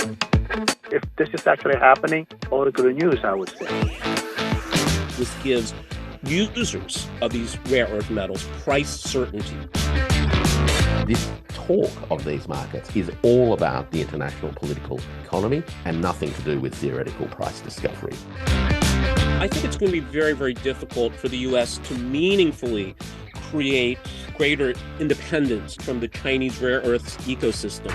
If this is actually happening, all the good news, I would say. This gives users of these rare earth metals price certainty. This talk of these markets is all about the international political economy and nothing to do with theoretical price discovery. I think it's going to be very, very difficult for the U.S. to meaningfully create greater independence from the Chinese rare earths ecosystem.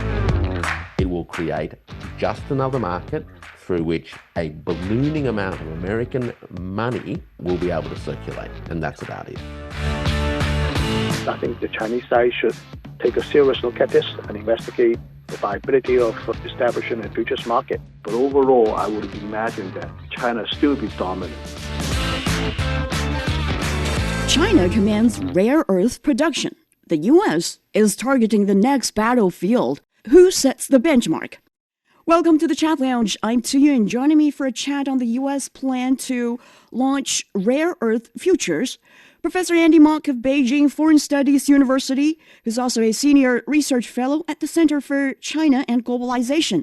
It will create just another market through which a ballooning amount of American money will be able to circulate, and that's about it. I think the Chinese side should take a serious look at this and investigate the viability of establishing a futures market. But overall, I would imagine that China still be dominant. China commands rare earth production. The U.S. is targeting the next battlefield. Who sets the benchmark? Welcome to the Chat Lounge. I'm Tuyun. Joining me for a chat on the U.S. plan to launch rare earth futures, Professor Andy Mok of Beijing Foreign Studies University, who's also a senior research fellow at the Center for China and Globalization.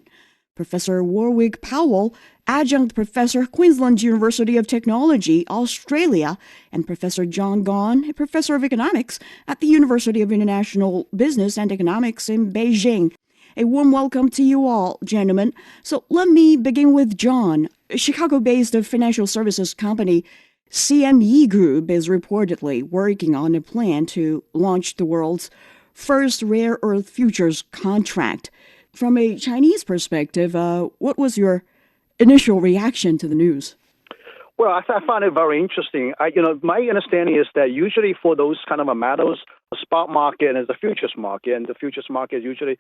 Professor Warwick Powell, Adjunct Professor, Queensland University of Technology, Australia, and Professor John Gong, a Professor of Economics at the University of International Business and Economics in Beijing. A warm welcome to you all, gentlemen. So let me begin with John. A Chicago-based financial services company CME Group is reportedly working on a plan to launch the world's first rare earth futures contract. From a Chinese perspective, what was your initial reaction to the news? Well, I find it very interesting. My understanding is that usually for those kind of metals, the spot market is the futures market, and the futures market is usually,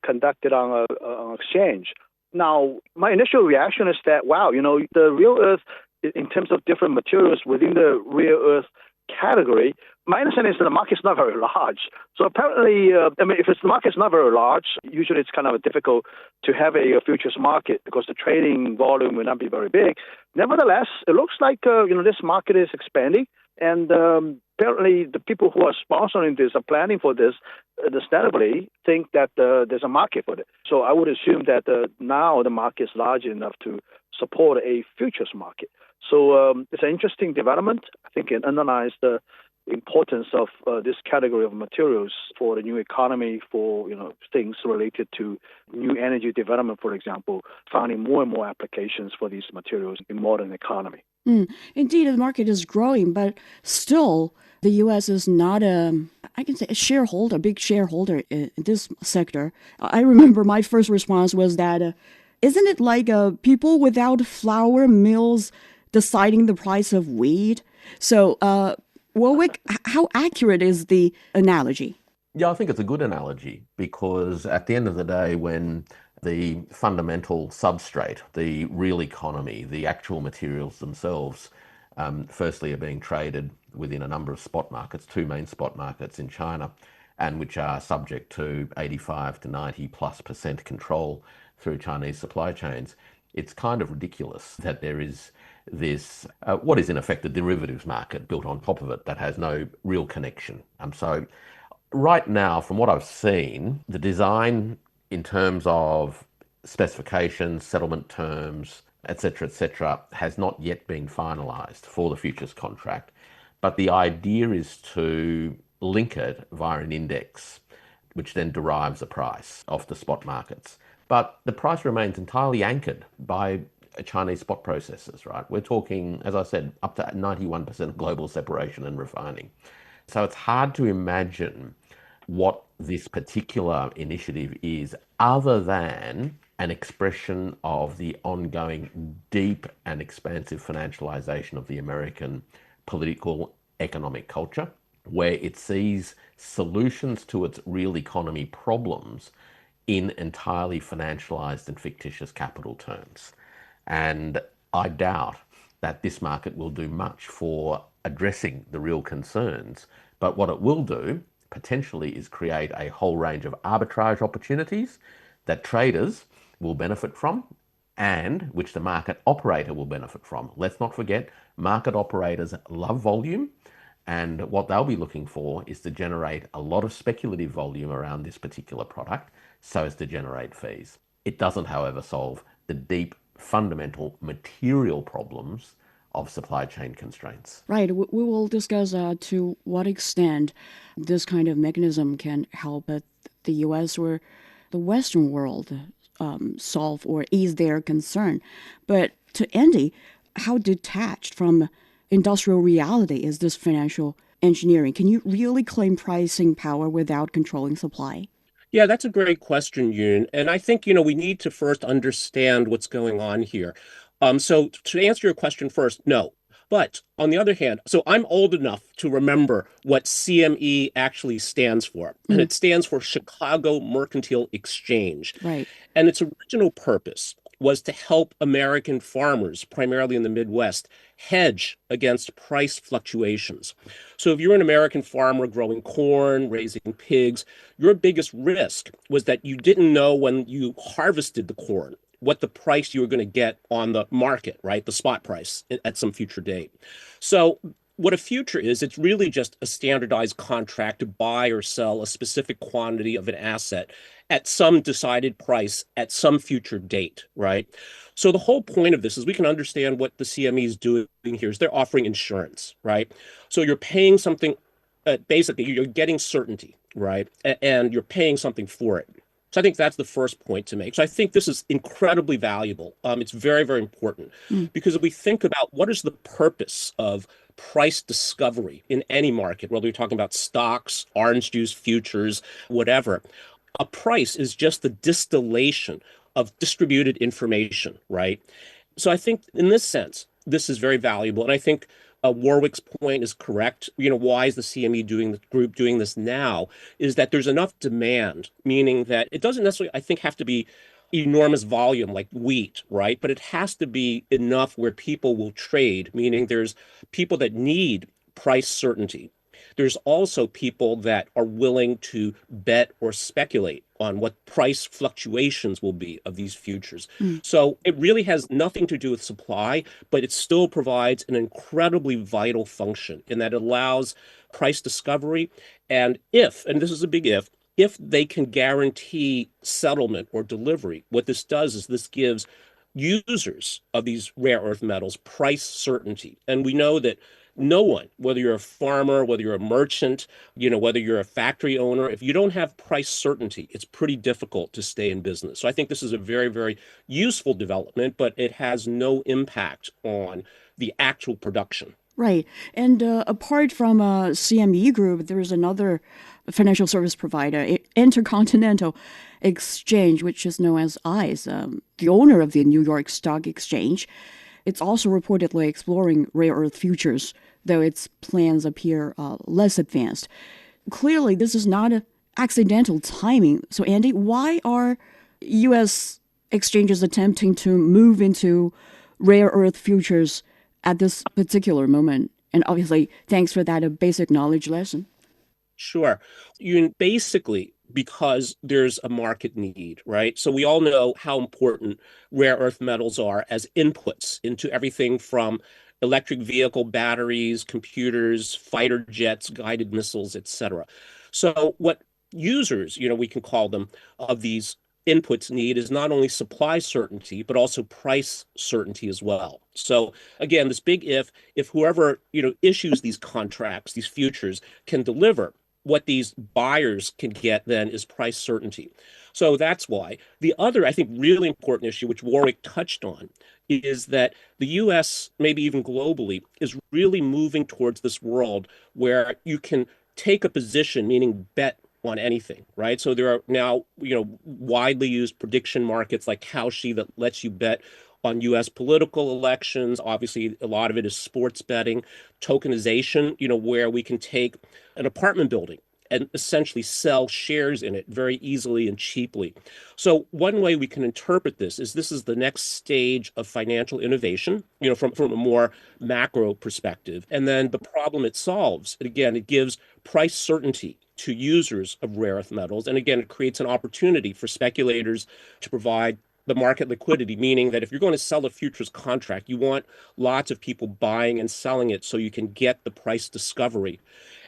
conducted on an exchange. Now, my initial reaction is that, wow, the real earth, in terms of different materials within the rare earth category, my understanding is that the market's not very large. So apparently, if the market's not very large, usually it's kind of difficult to have a futures market because the trading volume will not be very big. Nevertheless, it looks like, this market is expanding. And apparently the people who are sponsoring this, are planning for this, understandably think that there's a market for it. So I would assume that now the market is large enough to support a futures market. So it's an interesting development. I think it underlines the importance of this category of materials for the new economy, for things related to new energy development, for example, finding more and more applications for these materials in modern economy. Indeed, the market is growing, but still the U.S. is not a big shareholder in this sector. I remember my first response was that, isn't it like people without flour mills deciding the price of wheat? So, Warwick, how accurate is the analogy? Yeah, I think it's a good analogy because at the end of the day, when the fundamental substrate, the real economy, the actual materials themselves, firstly are being traded within a number of spot markets, two main spot markets in China, and which are subject to 85 to 90+% control through Chinese supply chains. It's kind of ridiculous that there is this, what is in effect a derivatives market built on top of it that has no real connection. So right now, from what I've seen, the design in terms of specifications, settlement terms, etc., has not yet been finalized for the futures contract. But the idea is to link it via an index, which then derives a price off the spot markets. But the price remains entirely anchored by Chinese spot processes, right? We're talking, as I said, up to 91% global separation and refining. So it's hard to imagine what this particular initiative is other than an expression of the ongoing deep and expansive financialization of the American political economic culture, where it sees solutions to its real economy problems in entirely financialized and fictitious capital terms. And I doubt that this market will do much for addressing the real concerns. But what it will do, potentially, is create a whole range of arbitrage opportunities that traders will benefit from and which the market operator will benefit from. Let's not forget, market operators love volume. And what they'll be looking for is to generate a lot of speculative volume around this particular product so as to generate fees. It doesn't, however, solve the deep, fundamental material problems of supply chain constraints. Right. We will discuss to what extent this kind of mechanism can help the U.S. or the Western world solve or ease their concern. But to Andy, how detached from industrial reality is this financial engineering? Can you really claim pricing power without controlling supply? Yeah, that's a great question, Yoon. And I think, we need to first understand what's going on here. So to answer your question first, no. But on the other hand, so I'm old enough to remember what CME actually stands for, and it stands for Chicago Mercantile Exchange. Right. And its original purpose was to help American farmers, primarily in the Midwest, hedge against price fluctuations. So if you're an American farmer growing corn, raising pigs, your biggest risk was that you didn't know when you harvested the corn what the price you were going to get on the market, right? The spot price at some future date. So what a future is, it's really just a standardized contract to buy or sell a specific quantity of an asset at some decided price at some future date, right? So the whole point of this is we can understand what the CME is doing here is they're offering insurance, right? So you're paying something, basically you're getting certainty, right? And you're paying something for it. So I think that's the first point to make. So I think this is incredibly valuable. It's very, very important because if we think about what is the purpose of price discovery in any market, whether you're talking about stocks, orange juice, futures, whatever, a price is just the distillation of distributed information, right? So I think in this sense, this is very valuable. And I think Warwick's point is correct. Why is the CME group doing this now? Is that there's enough demand, meaning that it doesn't necessarily, I think, have to be enormous volume like wheat, right? But it has to be enough where people will trade, meaning there's people that need price certainty. There's also people that are willing to bet or speculate on what price fluctuations will be of these futures. So it really has nothing to do with supply, but it still provides an incredibly vital function in that it allows price discovery. And and this is a big if they can guarantee settlement or delivery, what this does is this gives users of these rare earth metals price certainty. And we know that no one, whether you're a farmer, whether you're a merchant, whether you're a factory owner, if you don't have price certainty, it's pretty difficult to stay in business. So I think this is a very, very useful development, but it has no impact on the actual production. Right. And apart from CME Group, there is another financial service provider, Intercontinental Exchange, which is known as ICE, the owner of the New York Stock Exchange. It's also reportedly exploring rare earth futures, though its plans appear less advanced. Clearly, this is not an accidental timing. So, Andy, why are U.S. exchanges attempting to move into rare earth futures at this particular moment? And obviously, thanks for that basic knowledge lesson. Sure. Basically, because there's a market need, right? So we all know how important rare earth metals are as inputs into everything from electric vehicle batteries, computers, fighter jets, guided missiles, etc. So what users, we can call them, of these inputs need is not only supply certainty, but also price certainty as well. So again, this big if whoever, issues these contracts, these futures, can deliver, what these buyers can get then is price certainty. So that's why. The other, I think, really important issue, which Warwick touched on, is that the U.S., maybe even globally, is really moving towards this world where you can take a position, meaning bet on anything, right? So there are now, widely used prediction markets like Kalshi that lets you bet on U.S. political elections. Obviously, a lot of it is sports betting, tokenization, where we can take an apartment building and essentially sell shares in it very easily and cheaply. So one way we can interpret this is the next stage of financial innovation, from a more macro perspective. And then the problem it solves, again, it gives price certainty to users of rare earth metals. And again, it creates an opportunity for speculators to provide the market liquidity, meaning that if you're going to sell a futures contract, you want lots of people buying and selling it so you can get the price discovery.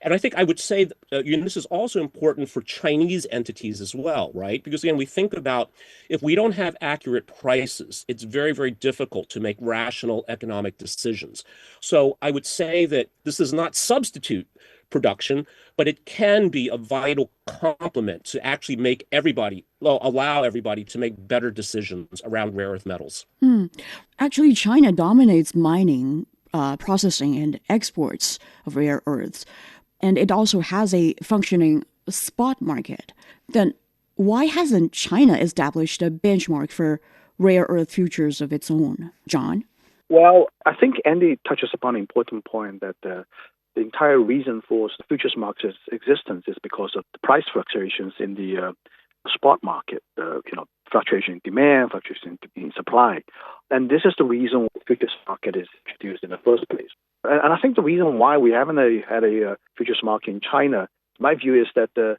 And I think I would say this is also important for Chinese entities as well, right? Because again, we think about if we don't have accurate prices, it's very, very difficult to make rational economic decisions. So I would say that this does not substitute production, but it can be a vital complement to actually allow everybody to make better decisions around rare earth metals. Actually, China dominates mining, processing, and exports of rare earths, and it also has a functioning spot market. Then why hasn't China established a benchmark for rare earth futures of its own, John? Well, I think Andy touches upon an important point that the entire reason for the futures market's existence is because of the price fluctuations in the spot market, fluctuation in demand, fluctuation in supply. And this is the reason the futures market is introduced in the first place. And I think the reason why we haven't had a futures market in China, my view is that the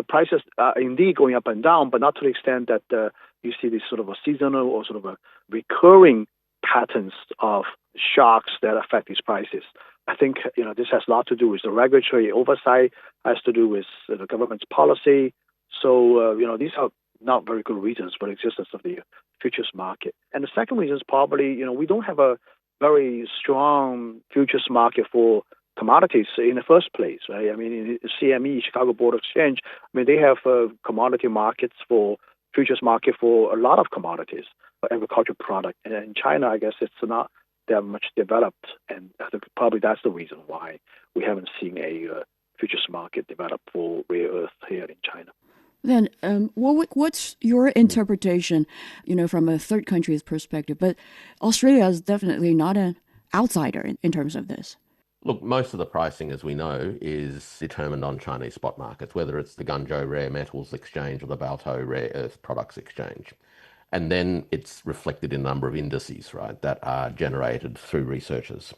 prices are indeed going up and down, but not to the extent that you see this sort of a seasonal or sort of a recurring patterns of shocks that affect these prices. I think this has a lot to do with the regulatory oversight, has to do with the government's policy. So these are not very good reasons for the existence of the futures market. And the second reason is probably we don't have a very strong futures market for commodities in the first place, right? I mean, in CME, Chicago Board of Exchange, they have commodity markets for futures market for a lot of commodities, agricultural product. And in China, I guess it's not that much developed, and I think probably that's the reason why we haven't seen a futures market develop for rare earth here in China. Then, Warwick, what's your interpretation, from a third country's perspective? But Australia is definitely not an outsider in terms of this. Look, most of the pricing, as we know, is determined on Chinese spot markets, whether it's the Guangzhou Rare Metals Exchange or the Baotou Rare Earth Products Exchange. And then it's reflected in a number of indices, right, that are generated through researchers.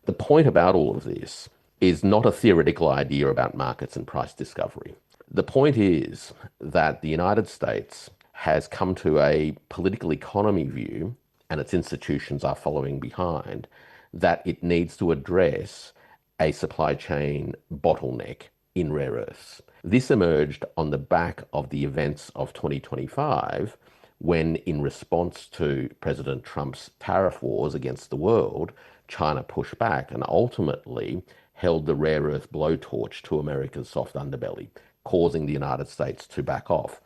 The point about all of this is not a theoretical idea about markets and price discovery. The point is that the United States has come to a political economy view, and its institutions are following behind, that it needs to address a supply chain bottleneck in rare earths. This emerged on the back of the events of 2025, when, in response to President Trump's tariff wars against the world, China pushed back and ultimately held the rare earth blowtorch to America's soft underbelly, causing the United States to back off.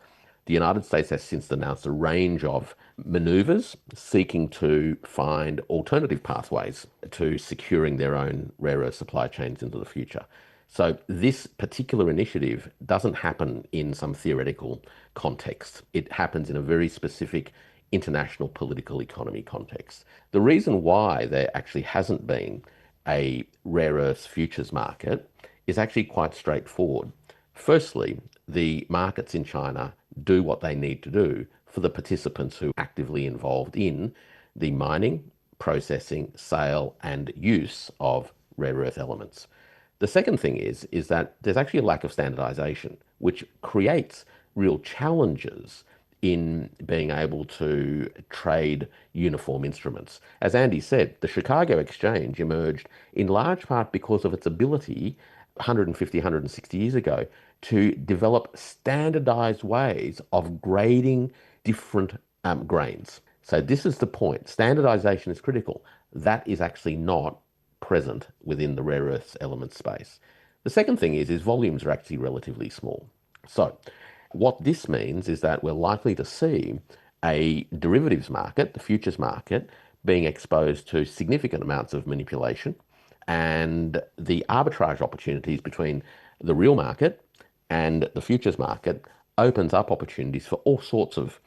The United States has since announced a range of maneuvers seeking to find alternative pathways to securing their own rare earth supply chains into the future. So this particular initiative doesn't happen in some theoretical context. It happens in a very specific international political economy context. The reason why there actually hasn't been a rare earths futures market is actually quite straightforward. Firstly, the markets in China do what they need to do for the participants who are actively involved in the mining, processing, sale, and use of rare earth elements. The second thing is that there's actually a lack of standardization, which creates real challenges in being able to trade uniform instruments. As Andy said, the Chicago Exchange emerged in large part because of its ability 150, 160 years ago to develop standardized ways of grading different grains. So this is the point. Standardization is critical. That is actually not present within the rare earths element space. The second thing is volumes are actually relatively small. So what this means is that we're likely to see a derivatives market, the futures market, being exposed to significant amounts of manipulation, and the arbitrage opportunities between the real market and the futures market opens up opportunities for all sorts of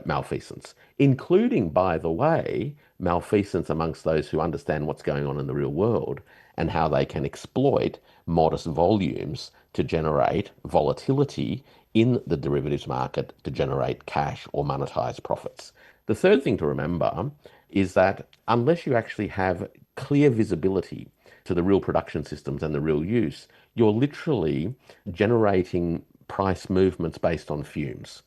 malfeasance, including, by the way, malfeasance amongst those who understand what's going on in the real world and how they can exploit modest volumes to generate volatility in the derivatives market to generate cash or monetize profits. The third thing to remember is that unless you actually have clear visibility to the real production systems and the real use, you're literally generating price movements based on fumes.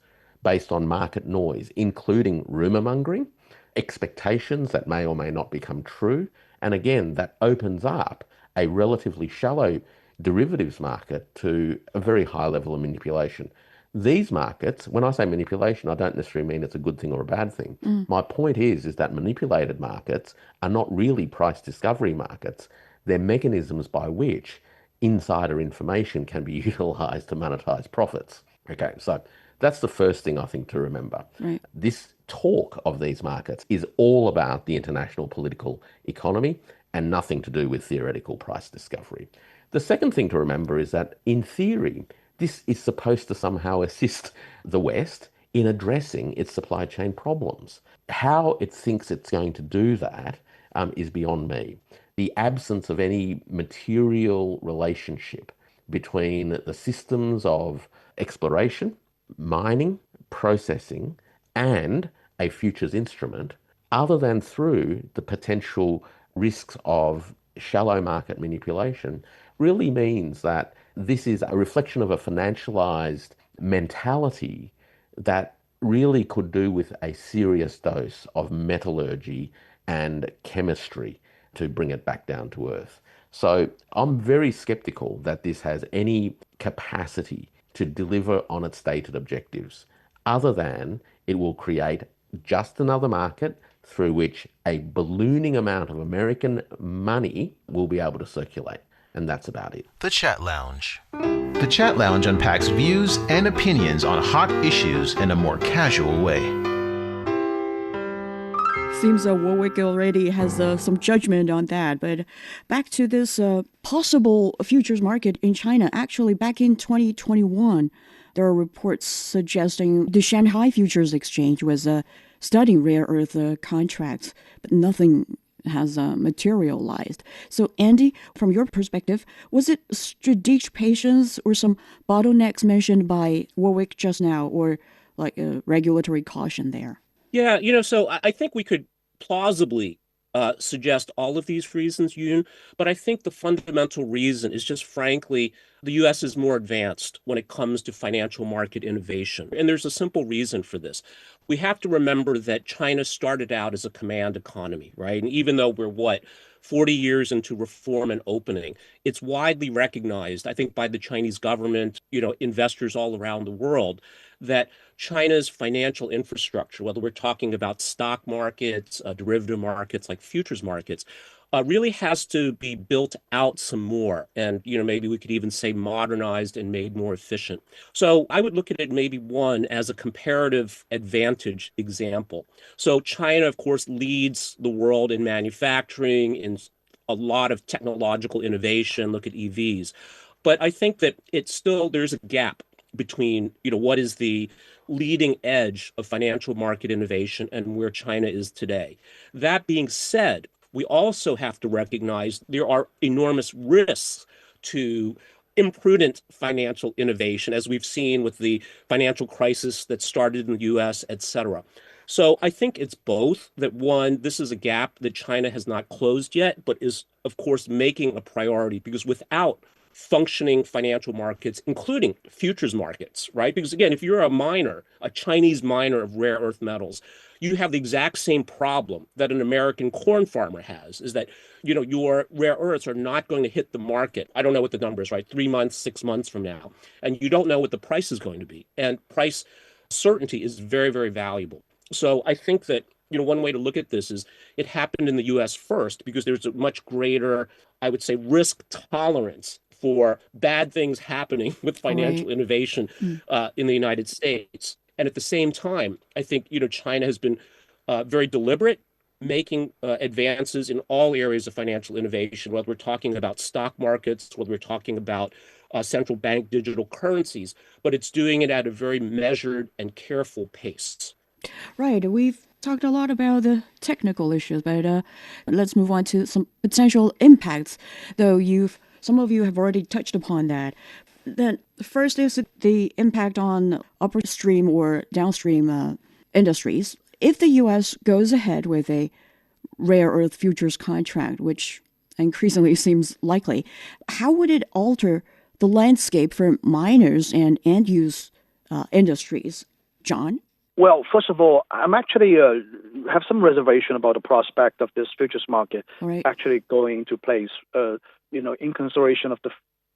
based on market noise, including rumor mongering, expectations that may or may not become true. And again, that opens up a relatively shallow derivatives market to a very high level of manipulation. These markets, when I say manipulation, I don't necessarily mean it's a good thing or a bad thing. My point is that manipulated markets are not really price discovery markets. They're mechanisms by which insider information can be utilized to monetize profits. Okay, so that's the first thing I think to remember. Right. This talk of these markets is all about the international political economy and nothing to do with theoretical price discovery. The second thing to remember is that, in theory, this is supposed to somehow assist the West in addressing its supply chain problems. How it thinks it's going to do that is beyond me. The absence of any material relationship between the systems of exploration, mining, processing, and a futures instrument, other than through the potential risks of shallow market manipulation, really means that this is a reflection of a financialized mentality that really could do with a serious dose of metallurgy and chemistry to bring it back down to earth. So I'm very skeptical that this has any capacity to deliver on its stated objectives, other than it will create just another market through which a ballooning amount of American money will be able to circulate. And that's about it. The Chat Lounge. The Chat Lounge unpacks views and opinions on hot issues in a more casual way. Seems Warwick already has some judgment on that. But back to this possible futures market in China. Actually, back in 2021, there are reports suggesting the Shanghai Futures Exchange was studying rare earth contracts, but nothing has materialized. So, Andy, from your perspective, was it strategic patience or some bottlenecks mentioned by Warwick just now, or like a regulatory caution there? Yeah, so I think we could plausibly suggest all of these reasons, Yoon, but I think the fundamental reason is just, frankly, the U.S. is more advanced when it comes to financial market innovation. And there's a simple reason for this. We have to remember that China started out as a command economy, right? And even though we're, 40 years into reform and opening, it's widely recognized, I think, by the Chinese government, investors all around the world, that China's financial infrastructure, whether we're talking about stock markets, derivative markets like futures markets, really has to be built out some more. And, maybe we could even say modernized and made more efficient. So I would look at it maybe one as a comparative advantage example. So China, of course, leads the world in manufacturing, in a lot of technological innovation. Look at EVs. But I think that there's a gap between, what is the leading edge of financial market innovation and where China is today. That being said, we also have to recognize there are enormous risks to imprudent financial innovation, as we've seen with the financial crisis that started in the US, et cetera. So I think it's both, that one, this is a gap that China has not closed yet, but is, of course, making a priority, because without functioning financial markets, including futures markets, right? Because again, if you're a miner, a Chinese miner of rare earth metals, you have the exact same problem that an American corn farmer has, is that, your rare earths are not going to hit the market. I don't know what the number is, right? 3 months, 6 months from now. And you don't know what the price is going to be. And price certainty is very, very valuable. So I think that, one way to look at this is it happened in the US first because there's a much greater, I would say, risk tolerance for bad things happening with financial innovation in the United States. And at the same time, I think, China has been very deliberate, making advances in all areas of financial innovation, whether we're talking about stock markets, whether we're talking about central bank digital currencies, but it's doing it at a very measured and careful pace. Right. We've talked a lot about the technical issues, but let's move on to some potential impacts, though some of you have already touched upon that. Then first is the impact on upstream or downstream industries. If the U.S. goes ahead with a rare earth futures contract, which increasingly seems likely, how would it alter the landscape for miners and end-use industries? John? Well, first of all, I'm actually have some reservation about the prospect of this futures market actually going into place. In consideration of the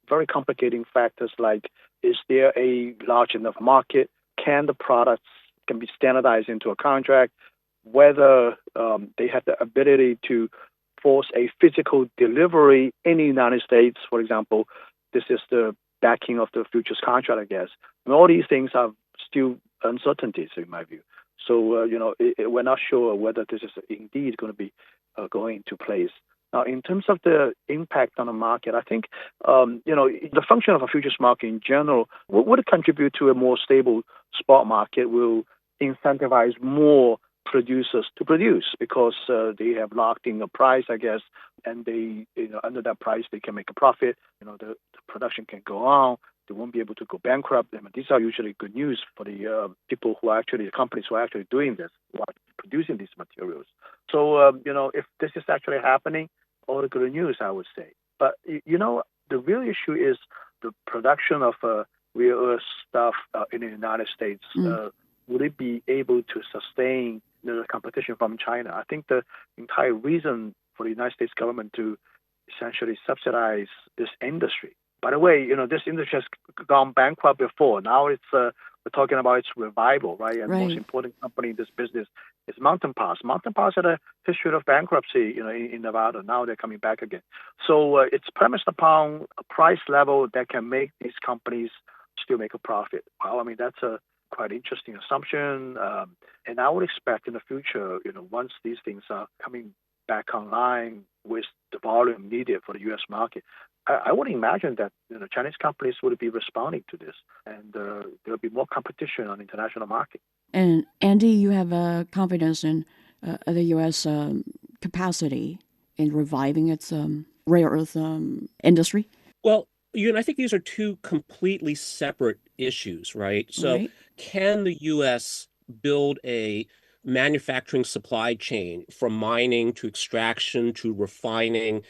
very complicating factors like, is there a large enough market? Can the products can be standardized into a contract? Whether they have the ability to force a physical delivery in the United States, for example. This is the backing of the futures contract, I guess. And all these things are still uncertainties in my view. So, we're not sure whether this is indeed going to be going into place. Now, in terms of the impact on the market, I think, the function of a futures market in general would contribute to a more stable spot market, will incentivize more producers to produce because they have locked in a price, I guess, and they, under that price, they can make a profit. The production can go on. They won't be able to go bankrupt. I mean, these are usually good news for the people who are actually, the companies who are actually doing this, who are producing these materials. So, if this is actually happening, all the good news, I would say. But, the real issue is the production of rare earth stuff in the United States. Would it be able to sustain the competition from China? I think the entire reason for the United States government to essentially subsidize this industry. By the way, this industry has gone bankrupt before. Now we're talking about its revival, right? And the most important company in this business is Mountain Pass. Mountain Pass had a history of bankruptcy, in Nevada. Now they're coming back again. So it's premised upon a price level that can make these companies still make a profit. Well, I mean, that's a quite interesting assumption. And I would expect in the future, once these things are coming back online with the volume needed for the U.S. market, I would imagine that Chinese companies would be responding to this, and there will be more competition on the international market. And Andy, you have confidence in the U.S. Capacity in reviving its rare earth industry? Well, I think these are two completely separate issues, right? So can the U.S. build a manufacturing supply chain from mining to extraction to refining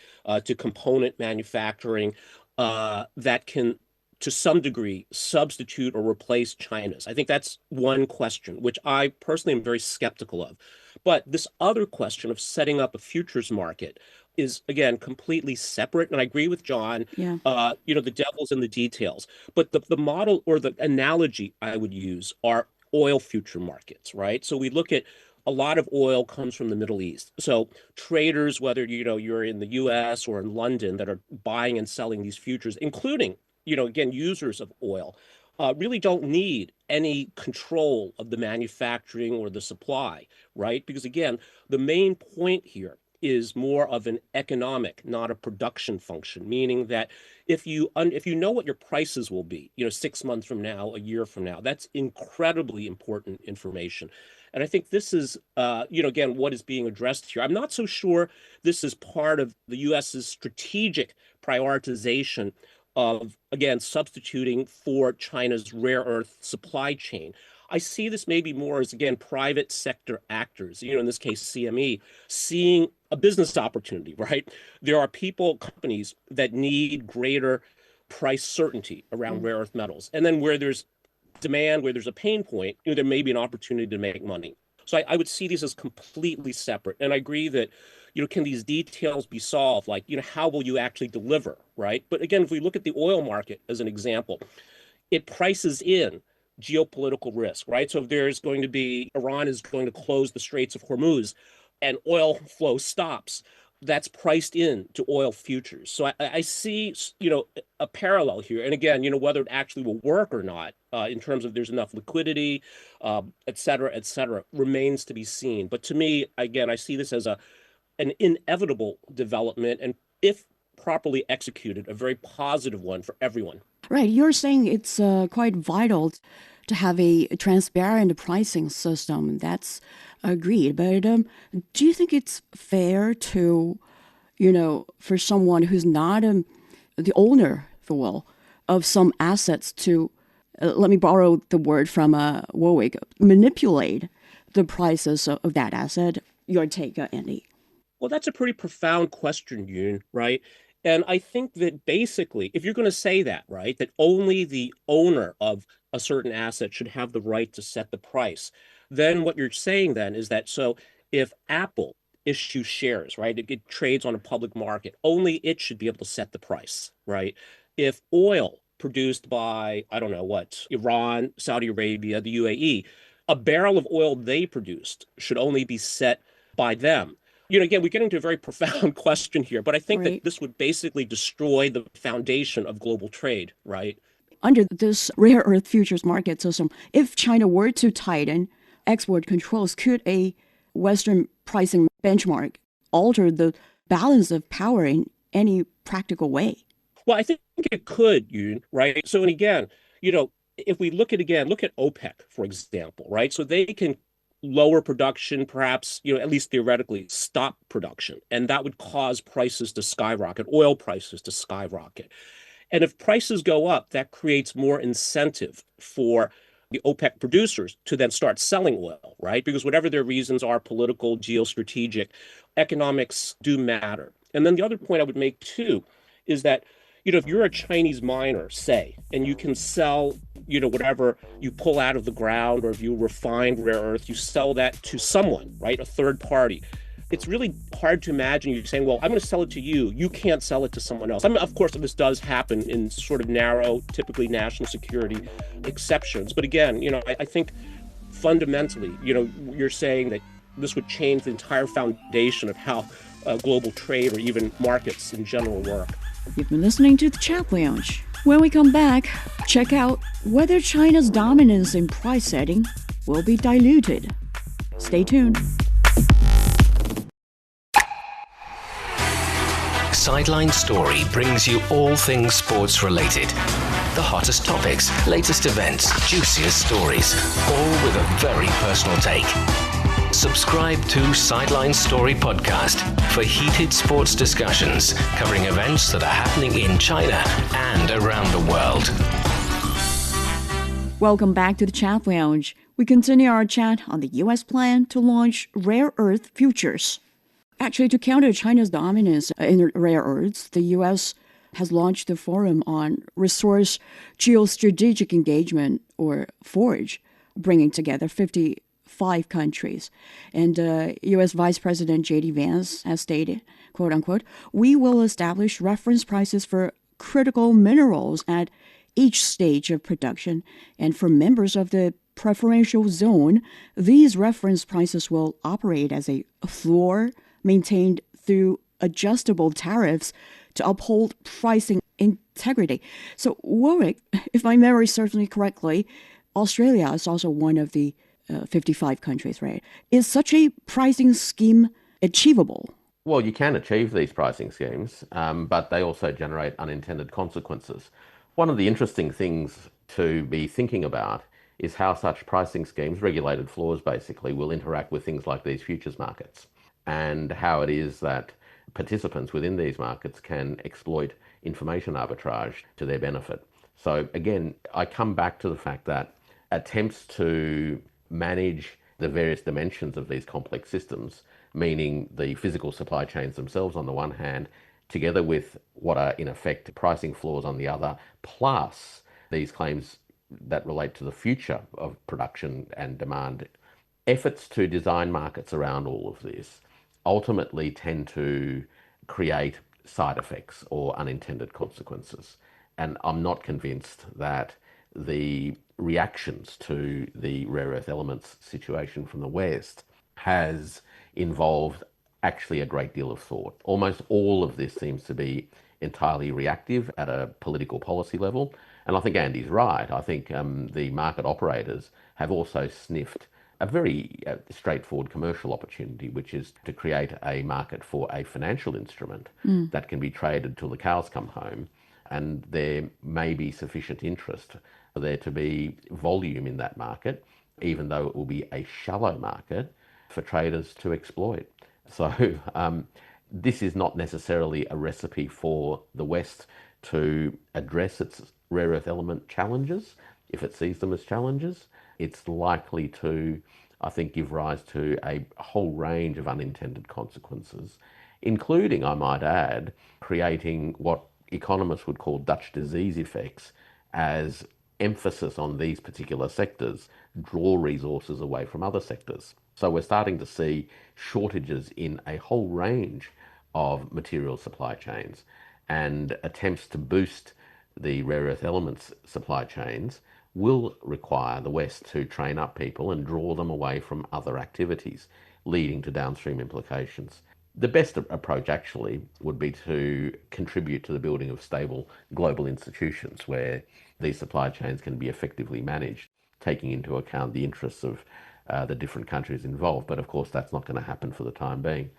to component manufacturing that can, to some degree, substitute or replace China's? I think that's one question, which I personally am very skeptical of. But this other question of setting up a futures market is, again, completely separate. And I agree with John, the devil's in the details. But the model or the analogy I would use are oil future markets, right? So we look at a lot of oil comes from the Middle East. So traders, whether you're in the US or in London, that are buying and selling these futures, including, again, users of oil, really don't need any control of the manufacturing or the supply, right? Because again, the main point here is more of an economic, not a production function, meaning that if you know what your prices will be, 6 months from now, a year from now, that's incredibly important information. And I think this is, again, what is being addressed here. I'm not so sure this is part of the U.S.'s strategic prioritization of, again, substituting for China's rare earth supply chain. I see this maybe more as, again, private sector actors, in this case, CME, seeing a business opportunity, right? There are companies that need greater price certainty around rare earth metals. And then where there's demand, where there's a pain point, there may be an opportunity to make money. So I would see these as completely separate. And I agree that, can these details be solved? Like, how will you actually deliver, right? But again, if we look at the oil market as an example, it prices in geopolitical risk, right? So if there's going to be, Iran is going to close the Straits of Hormuz and oil flow stops, that's priced in to oil futures. So I see, a parallel here. And again, whether it actually will work or not, in terms of there's enough liquidity, et cetera, remains to be seen. But to me, again, I see this as an inevitable development, and if properly executed, a very positive one for everyone. Right. You're saying it's quite vital to have a transparent pricing system. That's agreed. But do you think it's fair to, for someone who's not the owner, if you will, of some assets to, let me borrow the word from Warwick, manipulate the prices of that asset? Your take, Andy. Well, that's a pretty profound question, Yoon, right? And I think that basically, if you're going to say that, right, that only the owner of a certain asset should have the right to set the price. Then what you're saying then is that so if Apple issues shares, right, it trades on a public market, only it should be able to set the price, right? If oil produced by, I don't know what, Iran, Saudi Arabia, the UAE, a barrel of oil they produced should only be set by them. Again, we get into a very profound question here, but I think that this would basically destroy the foundation of global trade, right? Under this rare earth futures market system, if China were to tighten export controls, could a Western pricing benchmark alter the balance of power in any practical way? Well, I think it could, Yoon, right? So, and again, if we look at OPEC, for example, right? So they can lower production, perhaps, at least theoretically, stop production. And that would cause prices to skyrocket, oil prices to skyrocket. And if prices go up, that creates more incentive for the OPEC producers to then start selling oil, right? Because whatever their reasons are, political, geostrategic, economics do matter. And then the other point I would make too is that, if you're a Chinese miner, say, and you can sell, whatever you pull out of the ground, or if you refine rare earth, you sell that to someone, right? A third party. It's really hard to imagine you saying, well, I'm going to sell it to you. You can't sell it to someone else. I mean, of course, this does happen in sort of narrow, typically national security exceptions. But again, I think fundamentally, you're saying that this would change the entire foundation of how global trade or even markets in general work. You've been listening to the Chat Lounge. When we come back, check out whether China's dominance in price setting will be diluted. Stay tuned. Sideline Story brings you all things sports related. The hottest topics, latest events, juiciest stories, all with a very personal take. Subscribe to Sideline Story Podcast for heated sports discussions covering events that are happening in China and around the world. Welcome back to the Chat Lounge. We continue our chat on the U.S. plan to launch rare earth futures. Actually, to counter China's dominance in rare earths, the U.S. has launched a forum on resource geostrategic engagement, or FORGE, bringing together 55 countries. And U.S. Vice President J.D. Vance has stated, quote unquote, "We will establish reference prices for critical minerals at each stage of production, and for members of the preferential zone, these reference prices will operate as a floor maintained through adjustable tariffs to uphold pricing integrity." So, Warwick, if my memory serves me correctly, Australia is also one of the 55 countries, right? Is such a pricing scheme achievable? Well, you can achieve these pricing schemes, but they also generate unintended consequences. One of the interesting things to be thinking about is how such pricing schemes, regulated floors basically, will interact with things like these futures markets, and how it is that participants within these markets can exploit information arbitrage to their benefit. So again, I come back to the fact that attempts to manage the various dimensions of these complex systems, meaning the physical supply chains themselves on the one hand, together with what are in effect pricing floors on the other, plus these claims that relate to the future of production and demand. Efforts to design markets around all of this ultimately tend to create side effects or unintended consequences. And I'm not convinced that the reactions to the rare earth elements situation from the West has involved actually a great deal of thought. Almost all of this seems to be entirely reactive at a political policy level. And I think Andy's right. I think the market operators have also sniffed a very straightforward commercial opportunity, which is to create a market for a financial instrument that can be traded till the cows come home. And there may be sufficient interest for there to be volume in that market, even though it will be a shallow market for traders to exploit. So this is not necessarily a recipe for the West to address its rare earth element challenges, if it sees them as challenges. It's likely to, I think, give rise to a whole range of unintended consequences, including, I might add, creating what economists would call Dutch disease effects as emphasis on these particular sectors draw resources away from other sectors. So we're starting to see shortages in a whole range of material supply chains, and attempts to boost the rare earth elements supply chains will require the West to train up people and draw them away from other activities, leading to downstream implications. The best approach actually would be to contribute to the building of stable global institutions where these supply chains can be effectively managed, taking into account the interests of the different countries involved. But of course, that's not going to happen for the time being.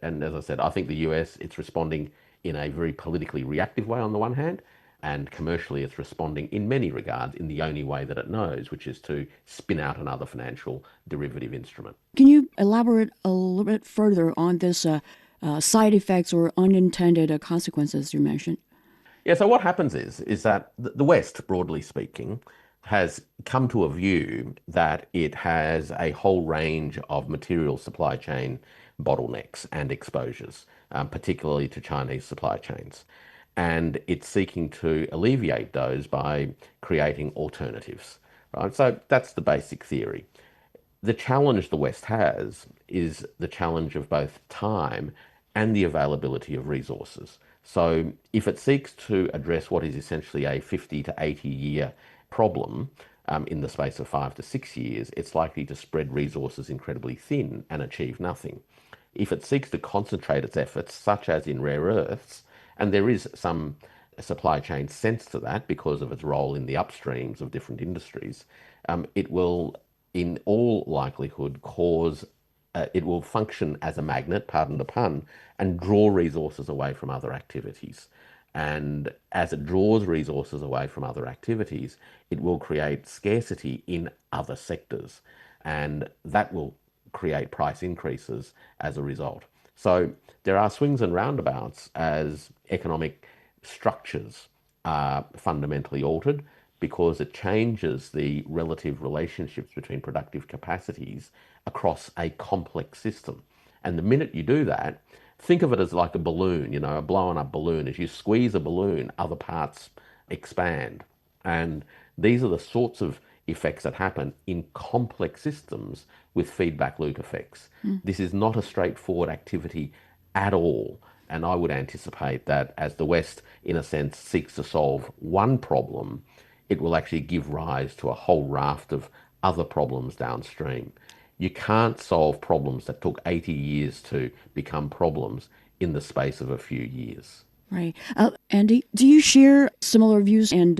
And as I said, I think the US, it's responding in a very politically reactive way on the one hand, and commercially it's responding in many regards in the only way that it knows, which is to spin out another financial derivative instrument. Can you elaborate a little bit further on this side effects or unintended consequences you mentioned? Yeah, so what happens is that the West, broadly speaking, has come to a view that it has a whole range of material supply chain bottlenecks and exposures, particularly to Chinese supply chains. And it's seeking to alleviate those by creating alternatives, right? So that's the basic theory. The challenge the West has is the challenge of both time and the availability of resources. So if it seeks to address what is essentially a 50 to 80 year problem in the space of 5 to 6 years, it's likely to spread resources incredibly thin and achieve nothing. If it seeks to concentrate its efforts, such as in rare earths, and there is some supply chain sense to that because of its role in the upstreams of different industries, it will, in all likelihood, it will function as a magnet, pardon the pun, and draw resources away from other activities. And as it draws resources away from other activities, it will create scarcity in other sectors, and that will create price increases as a result. So there are swings and roundabouts as economic structures are fundamentally altered, because it changes the relative relationships between productive capacities across a complex system. And the minute you do that, think of it as like a balloon, a blown up balloon. As you squeeze a balloon, other parts expand. And these are the sorts of effects that happen in complex systems with feedback loop effects. This is not a straightforward activity at all. And I would anticipate that as the West, in a sense, seeks to solve one problem, it will actually give rise to a whole raft of other problems downstream. You can't solve problems that took 80 years to become problems in the space of a few years. Right. Andy, do you share similar views, and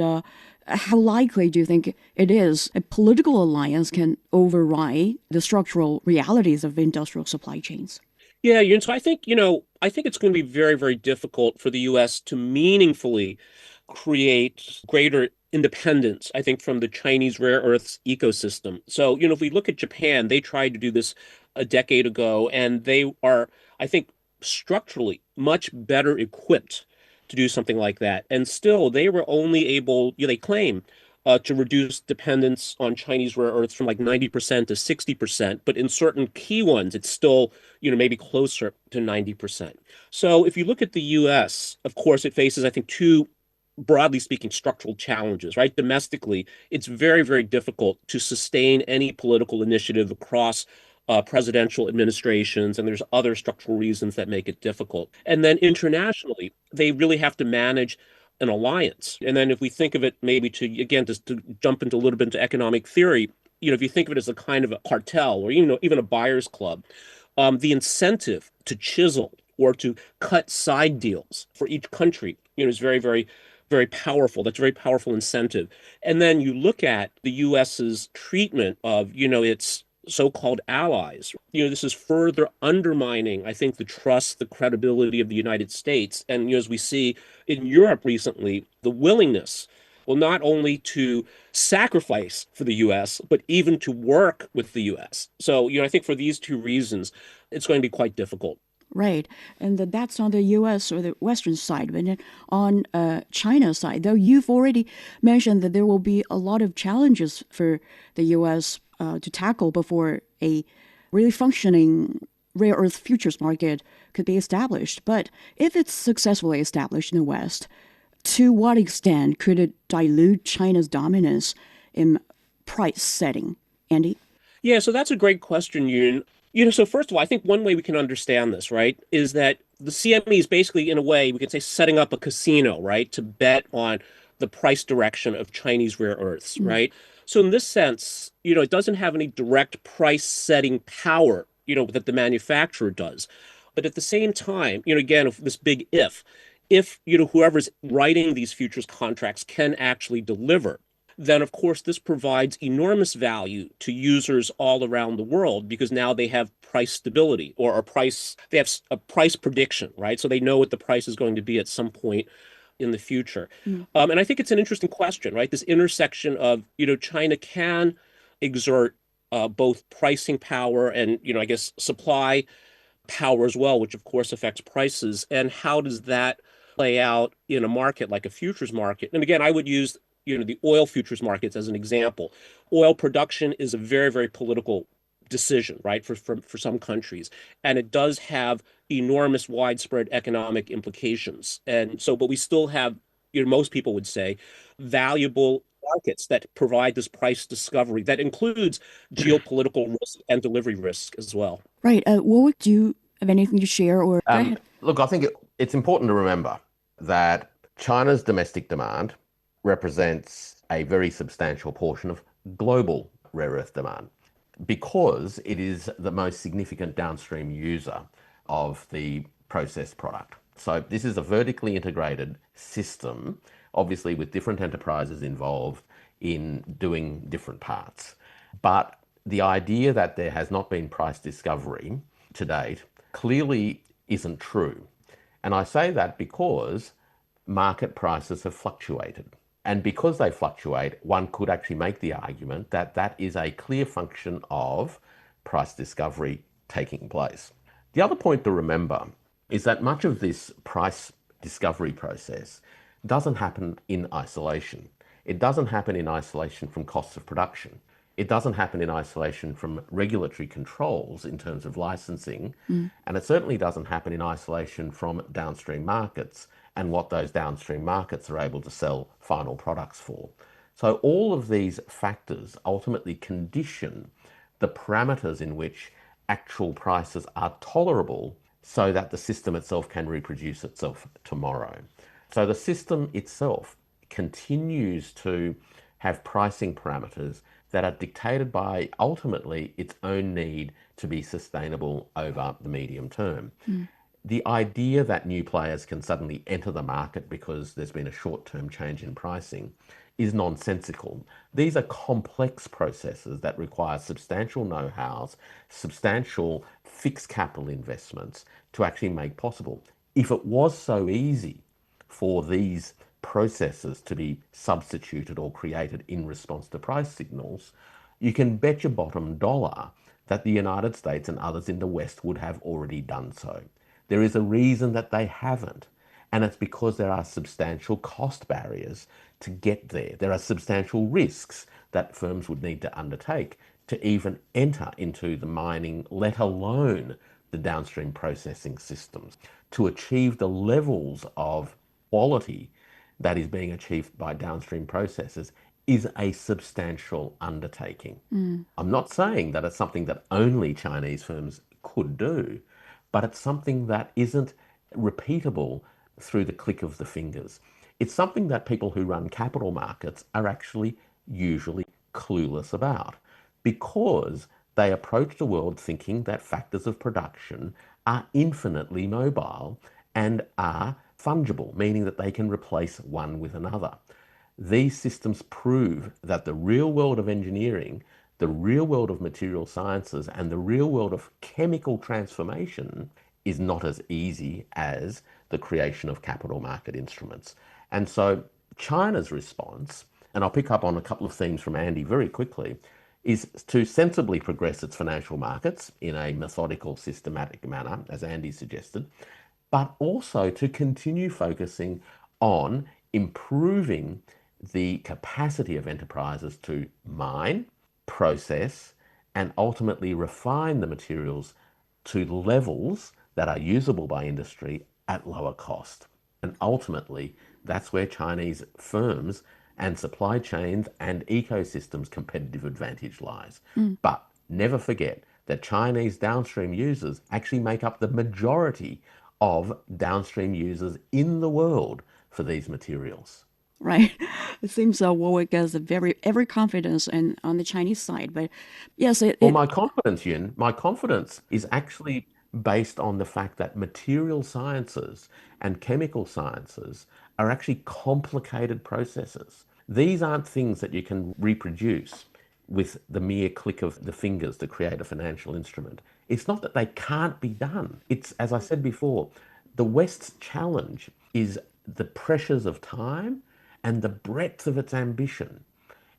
how likely do you think it is a political alliance can override the structural realities of industrial supply chains? Yeah, so I think it's going to be very, very difficult for the U.S. to meaningfully create greater independence, I think, from the Chinese rare earths ecosystem. So, if we look at Japan, they tried to do this a decade ago, and they are, I think, structurally much better equipped to do something like that. And still, they were only able, they claim, to reduce dependence on Chinese rare earths from like 90% to 60%. But in certain key ones, it's still, maybe closer to 90%. So if you look at the U.S., of course, it faces, I think, two, broadly speaking, structural challenges, right? Domestically, it's very, very difficult to sustain any political initiative across presidential administrations, and there's other structural reasons that make it difficult. And then internationally, they really have to manage an alliance. And then if we think of it maybe just to jump into a little bit into economic theory, if you think of it as a kind of a cartel or even a buyer's club, the incentive to chisel or to cut side deals for each country, is very, very, very powerful. That's a very powerful incentive. And then you look at the US's treatment of, its so-called allies. This is further undermining, I think, the trust, the credibility of the United States. And as we see in Europe recently, the willingness, well, not only to sacrifice for the U.S., but even to work with the U.S. So, I think for these two reasons, it's going to be quite difficult. Right. And that's on the U.S. or the Western side. But on China's side, though, you've already mentioned that there will be a lot of challenges for the U.S. To tackle before a really functioning rare earth futures market could be established. But if it's successfully established in the West, to what extent could it dilute China's dominance in price setting? Andy? Yeah, so that's a great question, Yoon. So first of all, I think one way we can understand this, right, is that the CME is basically, in a way, we could say setting up a casino, right, to bet on the price direction of Chinese rare earths, right? So in this sense, it doesn't have any direct price setting power, that the manufacturer does. But at the same time, again, if this big if, whoever's writing these futures contracts can actually deliver, then of course this provides enormous value to users all around the world because now they have price stability or they have a price prediction, right? So they know what the price is going to be at some point in the future. And I think it's an interesting question, right? This intersection of, China can exert both pricing power and, I guess, supply power as well, which of course affects prices. And how does that play out in a market like a futures market? And again, I would use the oil futures markets as an example. Oil production is a very, very political decision, right, for some countries. And it does have enormous widespread economic implications. And so, but we still have, most people would say, valuable markets that provide this price discovery that includes geopolitical risk and delivery risk as well. Right. Warwick, do you have anything to share? Or go ahead. Look, I think it's important to remember that China's domestic demand represents a very substantial portion of global rare earth demand because it is the most significant downstream user of the processed product. So this is a vertically integrated system, obviously with different enterprises involved in doing different parts. But the idea that there has not been price discovery to date clearly isn't true. And I say that because market prices have fluctuated. And because they fluctuate, one could actually make the argument that that is a clear function of price discovery taking place. The other point to remember is that much of this price discovery process doesn't happen in isolation. It doesn't happen in isolation from costs of production. It doesn't happen in isolation from regulatory controls in terms of licensing. And it certainly doesn't happen in isolation from downstream markets and what those downstream markets are able to sell final products for. So all of these factors ultimately condition the parameters in which actual prices are tolerable so that the system itself can reproduce itself tomorrow. So the system itself continues to have pricing parameters that are dictated by ultimately its own need to be sustainable over the medium term. The idea that new players can suddenly enter the market because there's been a short-term change in pricing is nonsensical. These are complex processes that require substantial know-hows, substantial fixed capital investments to actually make possible. If it was so easy for these processes to be substituted or created in response to price signals, you can bet your bottom dollar that the United States and others in the West would have already done so. There is a reason that they haven't, and it's because there are substantial cost barriers to get there. There are substantial risks that firms would need to undertake to even enter into the mining, let alone the downstream processing systems. To achieve the levels of quality that is being achieved by downstream processes is a substantial undertaking. I'm not saying that it's something that only Chinese firms could do, but it's something that isn't repeatable through the click of the fingers. It's something that people who run capital markets are actually usually clueless about because they approach the world thinking that factors of production are infinitely mobile and are fungible, meaning that they can replace one with another. These systems prove that the real world of engineering, the real world of material sciences, and the real world of chemical transformation is not as easy as the creation of capital market instruments. And so China's response, and I'll pick up on a couple of themes from Andy very quickly, is to sensibly progress its financial markets in a methodical, systematic manner, as Andy suggested, but also to continue focusing on improving the capacity of enterprises to mine, process, and ultimately refine the materials to levels that are usable by industry at lower cost. And ultimately, that's where Chinese firms and supply chains and ecosystems' competitive advantage lies. But never forget that Chinese downstream users actually make up the majority of downstream users in the world for these materials. Right. It seems Warwick has every confidence on the Chinese side. But yes, My confidence, Yun, my confidence is actually based on the fact that material sciences and chemical sciences are actually complicated processes. These aren't things that you can reproduce with the mere click of the fingers to create a financial instrument. It's not that they can't be done. It's, as I said before, the West's challenge is the pressures of time and the breadth of its ambition.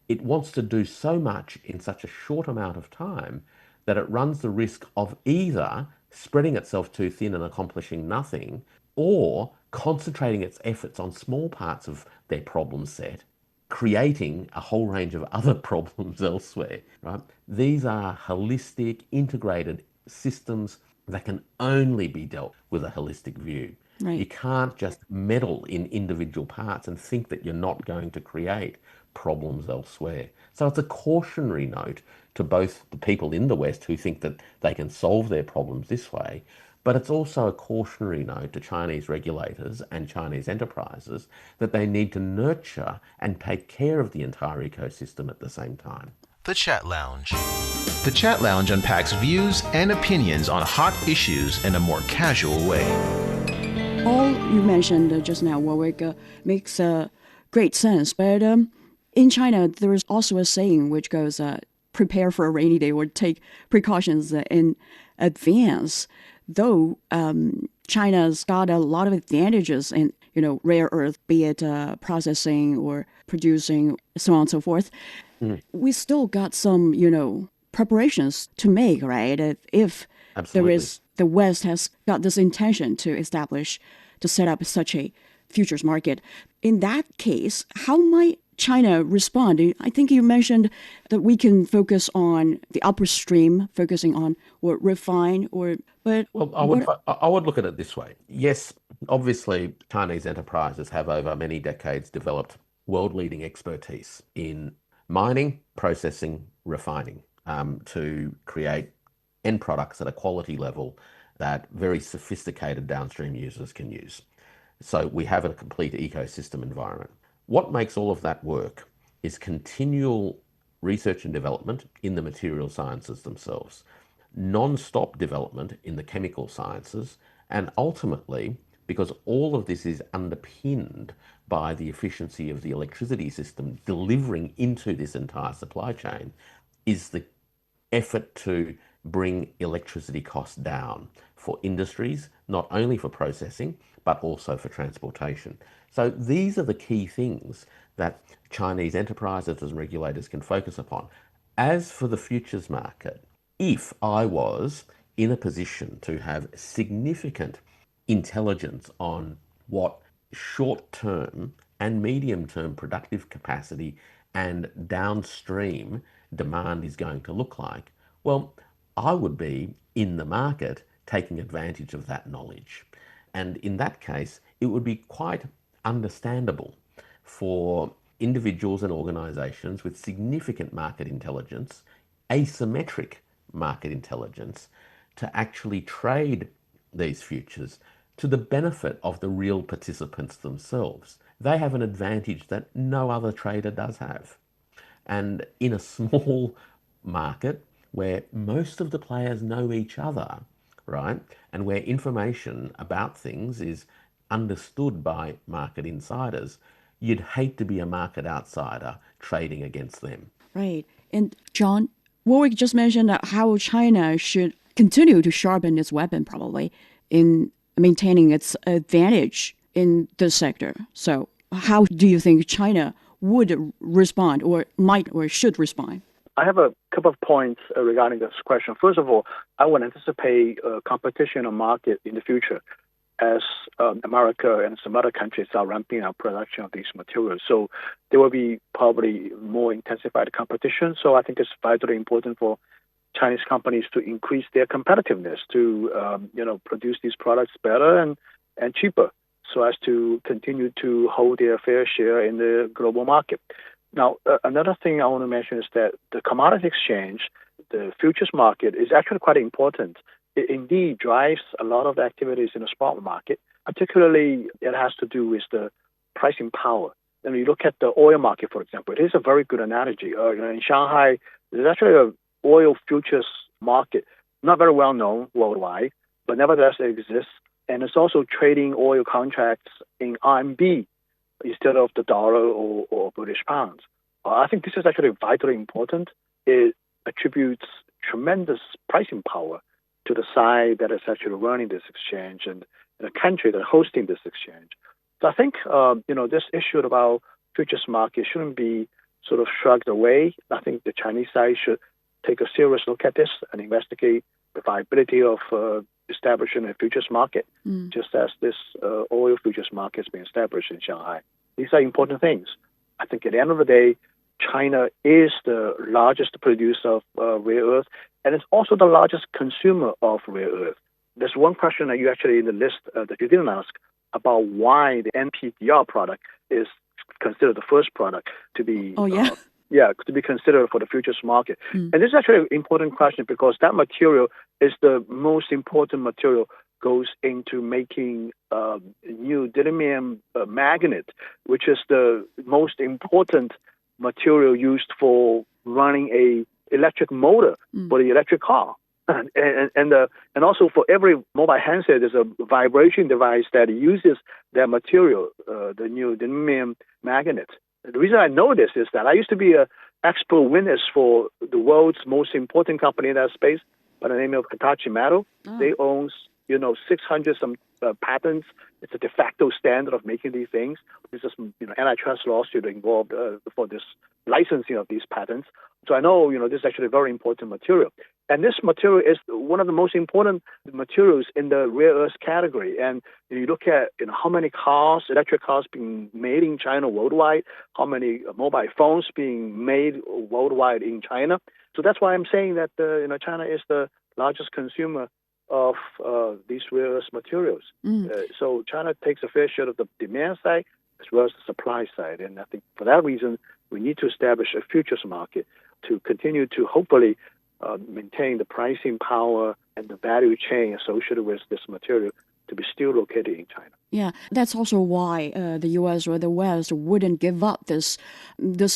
It wants to do so much in such a short amount of time that it runs the risk of either spreading itself too thin and accomplishing nothing, or concentrating its efforts on small parts of their problem set, creating a whole range of other problems elsewhere, right? These are holistic, integrated systems that can only be dealt with a holistic view. Right. You can't just meddle in individual parts and think that you're not going to create problems elsewhere. So it's a cautionary note to both the people in the West who think that they can solve their problems this way, but it's also a cautionary note to Chinese regulators and Chinese enterprises that they need to nurture and take care of the entire ecosystem at the same time. The Chat Lounge. The Chat Lounge unpacks views and opinions on hot issues in a more casual way. All you mentioned just now, Warwick, makes great sense. But in China, there is also a saying which goes, prepare for a rainy day or take precautions in advance. Though China's got a lot of advantages in, rare earth, be it processing or producing, so on and so forth, we still got some, preparations to make, right? If Absolutely. the West has got this intention to set up such a futures market. In that case, how might China respond? I think you mentioned that we can focus on the upstream, focusing on or refine but Well, I would look at it this way. Yes, obviously, Chinese enterprises have over many decades developed world-leading expertise in mining, processing, refining to create end products at a quality level that very sophisticated downstream users can use. So we have a complete ecosystem environment. What makes all of that work is continual research and development in the material sciences themselves, non-stop development in the chemical sciences, and ultimately, because all of this is underpinned by the efficiency of the electricity system delivering into this entire supply chain, is the effort to bring electricity costs down for industries, not only for processing, but also for transportation. So these are the key things that Chinese enterprises and regulators can focus upon. As for the futures market, if I was in a position to have significant intelligence on what short-term and medium-term productive capacity and downstream demand is going to look like, well, I would be in the market taking advantage of that knowledge. And in that case, it would be quite understandable for individuals and organizations with significant market intelligence, asymmetric market intelligence, to actually trade these futures to the benefit of the real participants themselves. They have an advantage that no other trader does have. And in a small market where most of the players know each other, right, and where information about things is understood by market insiders, you'd hate to be a market outsider trading against them. Right. And John, Warwick just mentioned how China should continue to sharpen its weapon, probably, in maintaining its advantage in this sector. So how do you think China would respond or might or should respond? I have a couple of points regarding this question. First of all, I would anticipate competition in the market in the future as America and some other countries are ramping up production of these materials. So there will be probably more intensified competition. So I think it's vitally important for Chinese companies to increase their competitiveness to produce these products better and cheaper. so as to continue to hold their fair share in the global market. Now, another thing I want to mention is that the commodity exchange, the futures market, is actually quite important. It indeed drives a lot of the activities in the spot market. Particularly, it has to do with the pricing power. When you look at the oil market, for example, it is a very good analogy. In Shanghai, there's actually an oil futures market, not very well known worldwide, but nevertheless it exists. And it's also trading oil contracts in RMB instead of the dollar or British pounds. I think this is actually vitally important. It attributes tremendous pricing power to the side that is actually running this exchange and the country that is hosting this exchange. So I think, this issue about futures market shouldn't be sort of shrugged away. I think the Chinese side should take a serious look at this and investigate the viability of establishing a futures market, just as this oil futures market has been established in Shanghai. These are important things. I think at the end of the day, China is the largest producer of rare earth, and it's also the largest consumer of rare earth. There's one question that you actually in the list that you didn't ask about why the NPDR product is considered the first product to be to be considered for the futures market. And this is actually an important question because that material is the most important material goes into making neodymium magnet, which is the most important material used for running a electric motor for the electric car. And also for every mobile handset, there's a vibration device that uses that material, the neodymium magnet. The reason I know this is that I used to be an expert witness for the world's most important company in that space by the name of Hitachi Metal. They own 600 some patents. It's a de facto standard of making these things. There's just antitrust lawsuit involved for this licensing of these patents. So I know this is actually a very important material. And this material is one of the most important materials in the rare earth category. And you look at how many cars, electric cars being made in China worldwide, how many mobile phones being made worldwide in China. So that's why I'm saying that China is the largest consumer of these rare earth materials. So China takes a fair share of the demand side as well as the supply side. And I think for that reason, we need to establish a futures market to continue to hopefully maintain the pricing power and the value chain associated with this material to be still located in China. Yeah, that's also why the U.S. or the West wouldn't give up this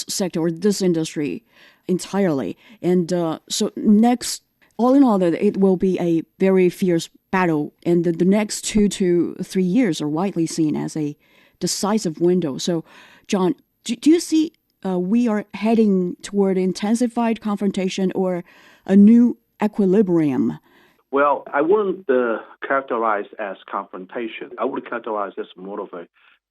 sector or this industry entirely. And so next, all in all, it will be a very fierce battle. And the next 2 to 3 years are widely seen as a decisive window. So, John, do you see we are heading toward intensified confrontation or a new equilibrium? Well, I wouldn't characterize as confrontation. I would characterize as more of a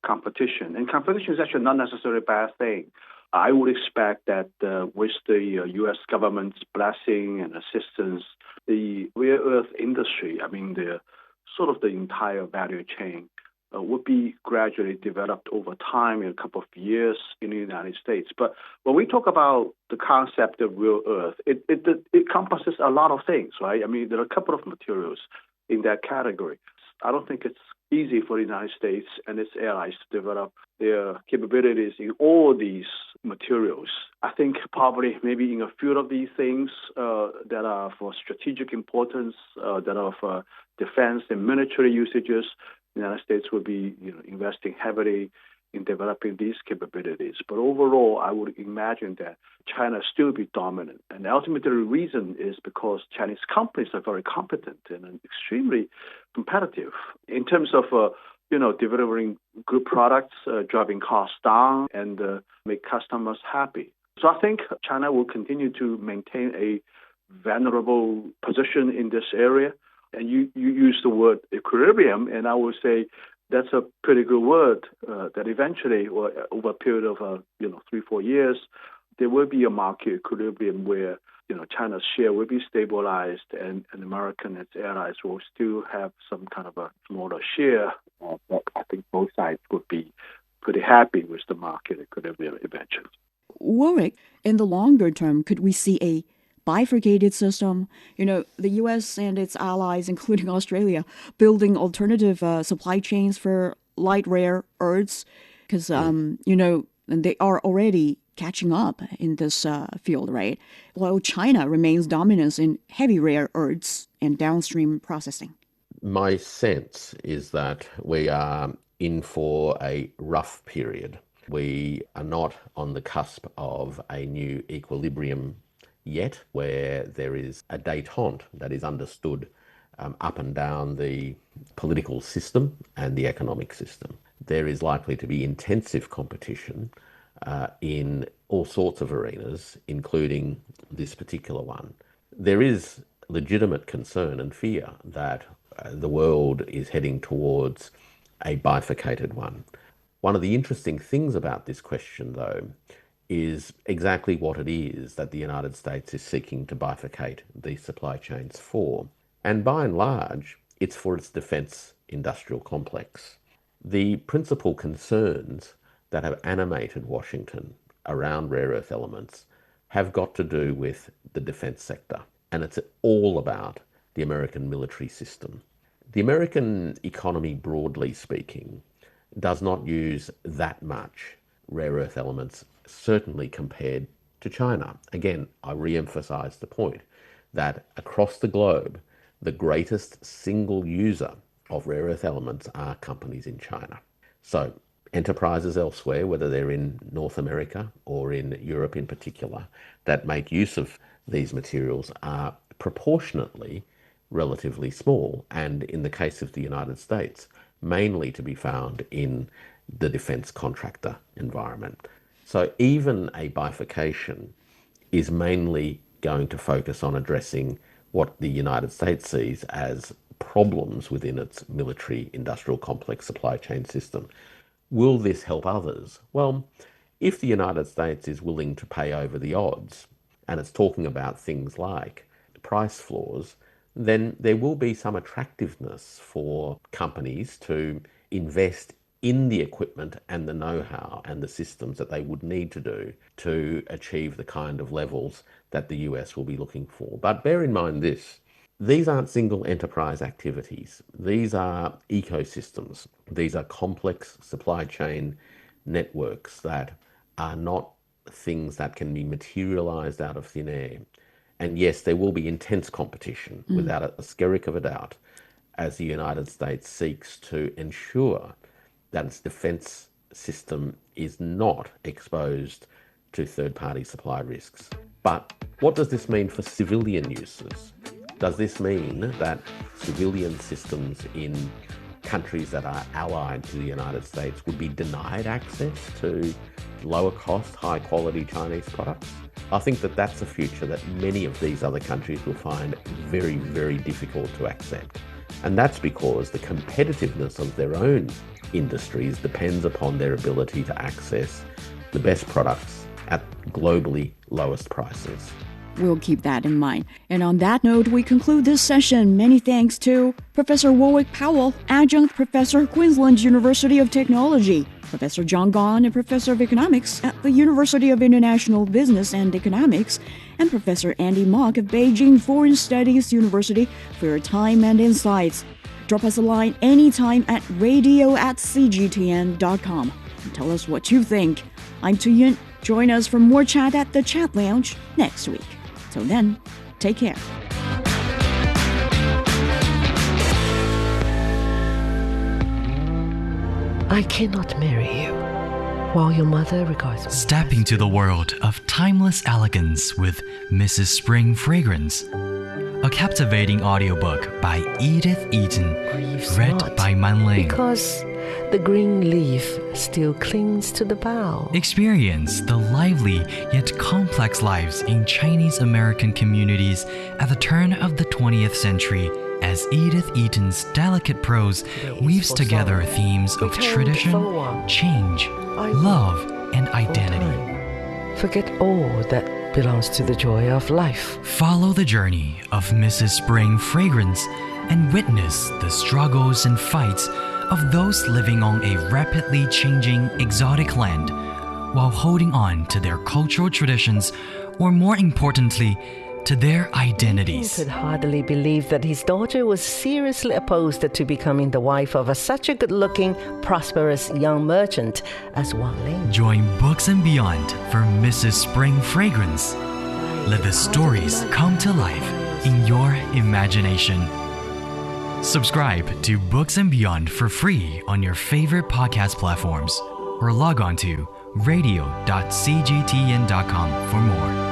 competition. And competition is actually not necessarily a bad thing. I would expect that with the U.S. government's blessing and assistance, the rare earth industry, the entire value chain, would be gradually developed over time in a couple of years in the United States. But when we talk about the concept of rare earth, it encompasses a lot of things, right? There are a couple of materials in that category. I don't think it's easy for the United States and its allies to develop their capabilities in all these materials. I think probably maybe in a few of these things that are for strategic importance, that are for defense and military usages, the United States will be investing heavily in developing these capabilities. But overall, I would imagine that China still be dominant. And ultimately, the reason is because Chinese companies are very competent and extremely competitive in terms of delivering good products, driving costs down, and make customers happy. So I think China will continue to maintain a vulnerable position in this area. And you use the word equilibrium, and I would say that's a pretty good word, that eventually, or over a period of 3-4 years, there will be a market equilibrium where China's share will be stabilized and America and its allies will still have some kind of a smaller share. But I think both sides would be pretty happy with the market equilibrium eventually. Warwick, in the longer term, could we see a bifurcated system? The U.S. and its allies, including Australia, building alternative supply chains for light rare earths? Because, they are already catching up in this field, right? While China remains dominant in heavy rare earths and downstream processing. My sense is that we are in for a rough period. We are not on the cusp of a new equilibrium yet, where there is a détente that is understood up and down the political system and the economic system. There is likely to be intensive competition in all sorts of arenas, including this particular one. There is legitimate concern and fear that the world is heading towards a bifurcated one. One of the interesting things about this question, though, is exactly what it is that the United States is seeking to bifurcate these supply chains for. And by and large, it's for its defence industrial complex. The principal concerns that have animated Washington around rare earth elements have got to do with the defence sector. And it's all about the American military system. The American economy, broadly speaking, does not use that much rare earth elements, certainly compared to China. Again, I re-emphasize the point that across the globe, the greatest single user of rare earth elements are companies in China. So enterprises elsewhere, whether they're in North America or in Europe in particular, that make use of these materials are proportionately relatively small, and in the case of the United States, mainly to be found in the defence contractor environment. So even a bifurcation is mainly going to focus on addressing what the United States sees as problems within its military industrial complex supply chain system. Will this help others? Well, if the United States is willing to pay over the odds, and it's talking about things like price floors, then there will be some attractiveness for companies to invest in the equipment and the know-how and the systems that they would need to do to achieve the kind of levels that the US will be looking for. But bear in mind this, these aren't single enterprise activities. These are ecosystems. These are complex supply chain networks that are not things that can be materialized out of thin air. And yes, there will be intense competition, without a skerrick of a doubt, as the United States seeks to ensure that its defence system is not exposed to third-party supply risks. But what does this mean for civilian uses? Does this mean that civilian systems in countries that are allied to the United States would be denied access to lower-cost, high-quality Chinese products? I think that that's a future that many of these other countries will find very, very difficult to accept. And that's because the competitiveness of their own industries depends upon their ability to access the best products at globally lowest prices. We'll keep that in mind. And on that note, we conclude this session. Many thanks to Professor Warwick Powell, Adjunct Professor, Queensland University of Technology, Professor John Gong, and Professor of Economics at the University of International Business and Economics, and Professor Andy Mock of Beijing Foreign Studies University for your time and insights. Drop us a line anytime at radio@cgtn.com and tell us what you think. I'm Tu Yun. Join us for more chat at the Chat Lounge next week. Till then, take care. I cannot marry you while your mother regards me. Step into the world of timeless elegance with Mrs. Spring Fragrance, a captivating audiobook by Edith Eaton, read by Man Ling. Because the green leaf still clings to the bough. Experience the lively yet complex lives in Chinese American communities at the turn of the 20th century as Edith Eaton's delicate prose weaves together themes of tradition, change, love, and identity. Forget all that belongs to the joy of life. Follow the journey of Mrs. Spring Fragrance and witness the struggles and fights of those living on a rapidly changing exotic land while holding on to their cultural traditions, or more importantly, to their He identities. could hardly believe that his daughter was seriously opposed to becoming the wife of such a good-looking, prosperous young merchant as Wang Ling. Join Books and Beyond for Mrs. Spring Fragrance. Let the stories come to life in your imagination. Subscribe to Books and Beyond for free on your favorite podcast platforms or log on to radio.cgtn.com for more.